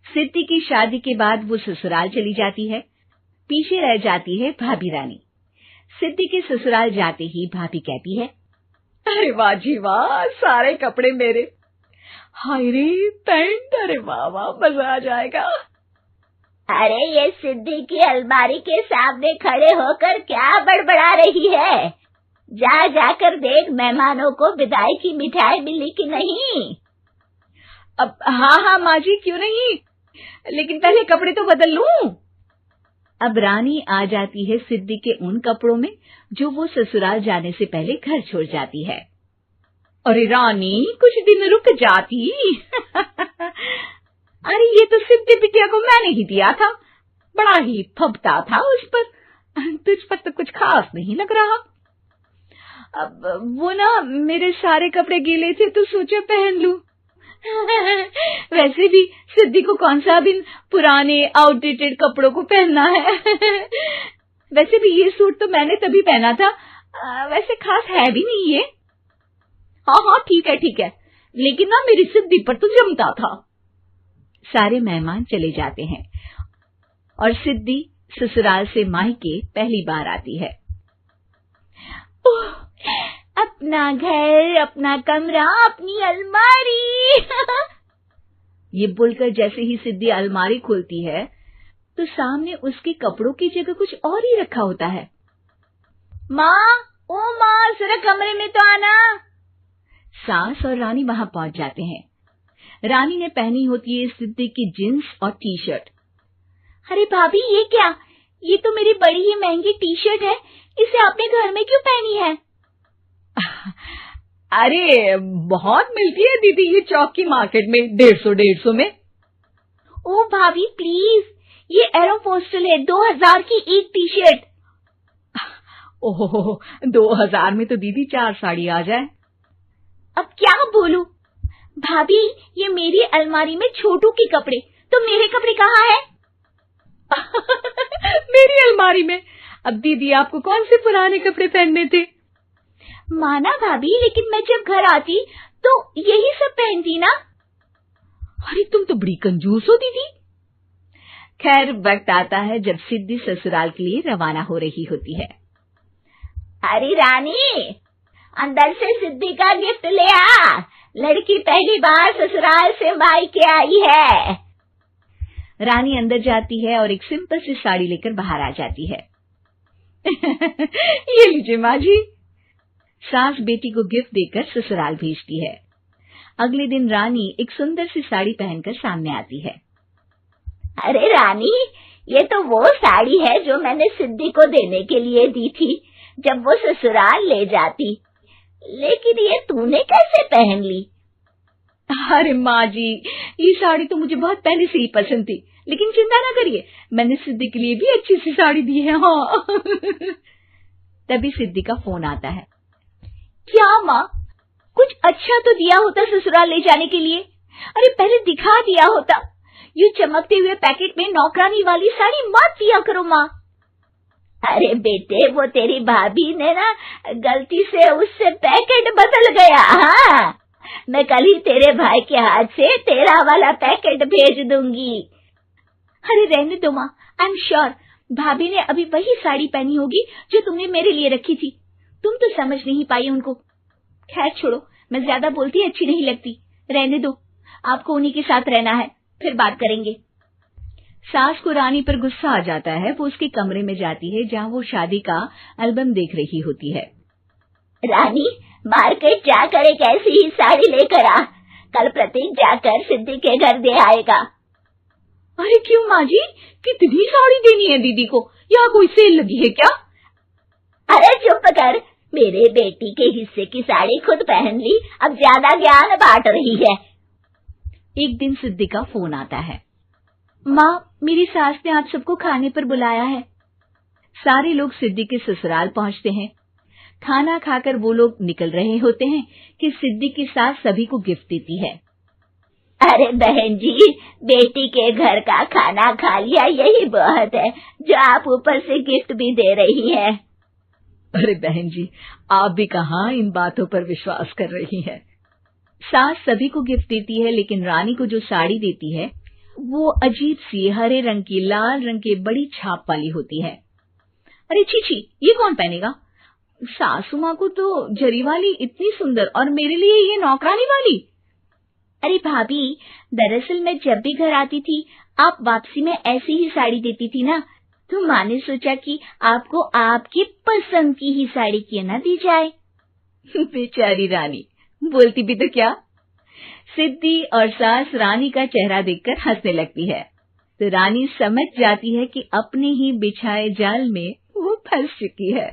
सिद्धि की शादी के बाद वो ससुराल चली जाती है। पीछे रह जाती है भाभी रानी। सिद्धि के ससुराल जाते ही भाभी कहती है, अरे वाह जी वाह, सारे कपड़े मेरे। हाय रे पैंट, अरे वाह वाह, मजा आ जाएगा। अरे ये सिद्धि की अलमारी के सामने खड़े होकर क्या बड़बड़ा रही है? जाकर देख मेहमानों को विदाई की मिठाई मिली कि नहीं। अब हाँ माँ जी, क्यों नहीं, लेकिन पहले कपड़े तो बदल लूं। अब रानी आ जाती है सिद्धि के उन कपड़ों में जो वो ससुराल जाने से पहले घर छोड़ जाती है। अरे रानी, कुछ दिन रुक जाती। अरे ये तो सिद्धि बिटिया को मैंने ही दिया था, बड़ा ही फबता था उस पर, तुझ पर तो कुछ खास नहीं लग रहा। अब वो ना मेरे सारे कपड़े गीले थे तो सोचा पहन लूं। वैसे भी सिद्धि को कौन सा दिन पुराने आउटडेटेड कपड़ों को पहनना है। वैसे भी ये सूट तो मैंने तभी पहना था, वैसे खास है भी नहीं ये। हाँ ठीक है, लेकिन ना मेरी सिद्धि पर तो जमता था। सारे मेहमान चले जाते हैं और सिद्धि ससुराल से मायके पहली बार आती है। अपना घर, अपना कमरा, अपनी अलमारी। ये बोलकर जैसे ही सिद्धि अलमारी खोलती है तो सामने उसके कपड़ों की जगह कुछ और ही रखा होता है। माँ, जरा कमरे में तो आना। सास और रानी वहां पहुंच जाते हैं। रानी ने पहनी होती है सिद्धि की जींस और टी शर्ट। अरे भाभी, ये क्या? ये तो मेरी बड़ी ही महंगी टी शर्ट है, इसे आपने घर में क्यों पहनी है? अरे बहुत मिलती है दीदी ये चौक की मार्केट में, 150 में। ओ भाभी प्लीज, ये एरोपोस्टल है, 2000 की एक टी शर्ट। ओहो, 2000 में तो दीदी 4 साड़ी आ जाए। अब क्या बोलूं? भाभी, ये मेरी अलमारी में छोटू के कपड़े, तो मेरे कपड़े कहाँ हैं? मेरी अलमारी में? अब दीदी आपको कौन से पुराने कपड़े पहनने थे? माना भाभी, लेकिन मैं जब घर आती तो यही सब पहनती ना। अरे तुम तो बड़ी कंजूस हो दीदी। खैर, वक्त आता है जब सिद्धि ससुराल के लिए रवाना हो रही होती है। अरे रानी, अंदर से सिद्धि का गिफ्ट ले आ, लड़की पहली बार ससुराल से मायके आई है। रानी अंदर जाती है और एक सिंपल सी साड़ी लेकर बाहर आ जाती है। ये लीजिए माँ जी। सास बेटी को गिफ्ट देकर ससुराल भेजती है। अगले दिन रानी एक सुंदर सी साड़ी पहनकर सामने आती है। अरे रानी, ये तो वो साड़ी है जो मैंने सिद्धि को देने के लिए दी थी जब वो ससुराल ले जाती, लेकिन ये तूने कैसे पहन ली? अरे माँ जी, ये साड़ी तो मुझे बहुत पहले से ही पसंद थी, लेकिन चिंता ना करिए, मैंने सिद्धि के लिए भी अच्छी सी साड़ी दी है। हाँ। तभी सिद्धि का फोन आता है। क्या माँ, कुछ अच्छा तो दिया होता ससुराल ले जाने के लिए। अरे पहले दिखा दिया होता। यूं चमकते हुए पैकेट में नौकरानी वाली साड़ी मत दिया करो माँ। अरे बेटे, वो तेरी भाभी ने ना गलती से उससे पैकेट बदल गया। हाँ, मैं कल ही तेरे भाई के हाथ से तेरा वाला पैकेट भेज दूंगी। अरे रहने दो माँ, आई एम श्योर भाभी ने अभी वही साड़ी पहनी होगी जो तुमने मेरे लिए रखी थी। तुम तो समझ नहीं पाई उनको। खैर छोड़ो, मैं ज्यादा बोलती अच्छी नहीं लगती, रहने दो, आपको उन्हीं के साथ रहना है, फिर बात करेंगे। सास को रानी पर गुस्सा आ जाता है। वो उसके कमरे में जाती है जहाँ वो शादी का एल्बम देख रही होती है। रानी, मार्केट जाकर एक ऐसी ही साड़ी लेकर आ, कल प्रतीक जाकर सिद्धि के घर दे आएगा। अरे क्यों माँ जी, कितनी साड़ी देनी है दीदी को? यहाँ कोई सेल लगी है क्या? अरे चुप कर, मेरे बेटी के हिस्से की साड़ी खुद पहन ली, अब ज्यादा ज्ञान बांट रही है। एक दिन सिद्धि का फोन आता है। माँ, मेरी सास ने आप सबको खाने पर बुलाया है। सारे लोग सिद्धि के ससुराल पहुंचते हैं। खाना खाकर वो लोग निकल रहे होते हैं कि सिद्धि की सास सभी को गिफ्ट देती है। अरे बहन जी, बेटी के घर का खाना खा लिया, यही बहुत है जो आप ऊपर से गिफ्ट भी दे रही है। अरे बहन जी, आप भी कहाँ इन बातों पर विश्वास कर रही हैं। सास सभी को गिफ्ट देती है, लेकिन रानी को जो साड़ी देती है वो अजीब सी हरे रंग की लाल रंग के बड़ी छाप वाली होती है। अरे छी, ये कौन पहनेगा? सासू माँ को तो जरी वाली इतनी सुंदर, और मेरे लिए ये नौकरानी वाली। अरे भाभी, दरअसल मैं जब भी घर आती थी आप वापसी में ऐसी ही साड़ी देती थी ना, तो माँ ने सोचा कि आपको आपकी पसंद की ही साड़ी क्यों ना दी जाए। बेचारी रानी, बोलती भी तो क्या। सिद्धि और सास रानी का चेहरा देखकर हंसने लगती है, तो रानी समझ जाती है कि अपने ही बिछाए जाल में वो फंस चुकी है।